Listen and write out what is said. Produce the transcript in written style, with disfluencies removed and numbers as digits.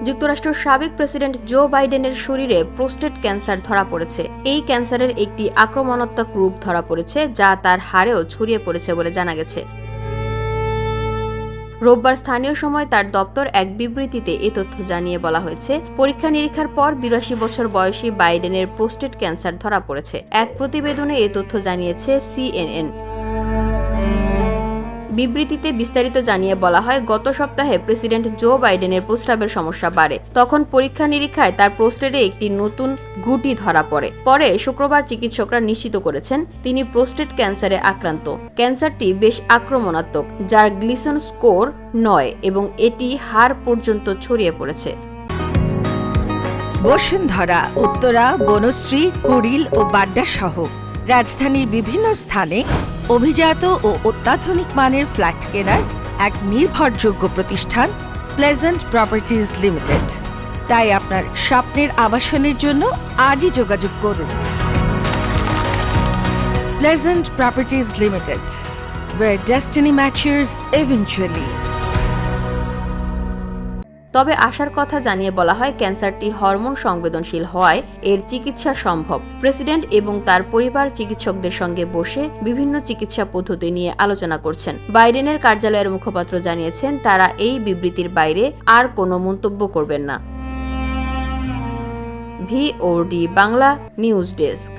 যুক্তরাষ্ট্রের সাবেক president Joe বাইডেনের শরীরে প্রোস্টেট ক্যান্সার ধরা পড়েছে। এই ক্যান্সারের একটি আক্রমণাত্মক রূপ ধরা পড়েছে, যা তার হাড়েও ছড়িয়ে পড়েছে বলে জানা গেছে। রোববার স্থানীয় সময় তার দপ্তর এক বিবৃতিতে এ তথ্য জানিয়ে বলা হয়েছে, পরীক্ষা নিরীক্ষার পর ৮২ বছর বয়সী বাইডেনের প্রোস্টেট ক্যান্সার ধরা পড়েছে। এক প্রতিবেদনে এ তথ্য জানিয়েছে CNN। বিবৃতিতে বিস্তারিত জানিয়ে বলা হয়, গত সপ্তাহে প্রেসিডেন্ট জো বাইডেনের প্রস্রাবের সমস্যা বাড়ে। তখন পরীক্ষা নিরীক্ষায় তার প্রোস্টেটে একটি নতুন গুটি ধরা পড়ে। পরে শুক্রবার চিকিৎসকরা নিশ্চিত করেছেন তিনি প্রোস্টেট ক্যান্সারে আক্রান্ত। ক্যান্সারটি বেশ আক্রমণাত্মক, যার গ্লিসন স্কোর ৯ এবং এটি হাড় পর্যন্ত ছড়িয়ে পড়েছে। বসুন্ধরা, উত্তরা, বনশ্রী, কুড়িল ও বাড্ডা সহ রাজধানীর বিভিন্ন স্থানে অভিজাত ও অত্যাধুনিক মানের ফ্ল্যাট কেনার এক নির্ভরযোগ্য প্রতিষ্ঠান প্লেজেন্ট প্রপার্টিজ লিমিটেড। তাই আপনার স্বপ্নের আবাসনের জন্য আজই যোগাযোগ করুন। Pleasant properties limited, where destiny matches eventually। তবে আশার কথা জানিয়ে বলা হয়, ক্যান্সারটি হরমোন সংবেদনশীল হওয়ায় এর চিকিৎসা সম্ভব। প্রেসিডেন্ট এবং তার পরিবার চিকিৎসকদের সঙ্গে বসে বিভিন্ন চিকিৎসা পদ্ধতি নিয়ে আলোচনা করছেন। বাইডেনের কার্যালয়ের মুখপাত্র জানিয়েছেন তারা এই বিবৃতির বাইরে আর কোনো মন্তব্য করবেন না। VOD Bangla news desk.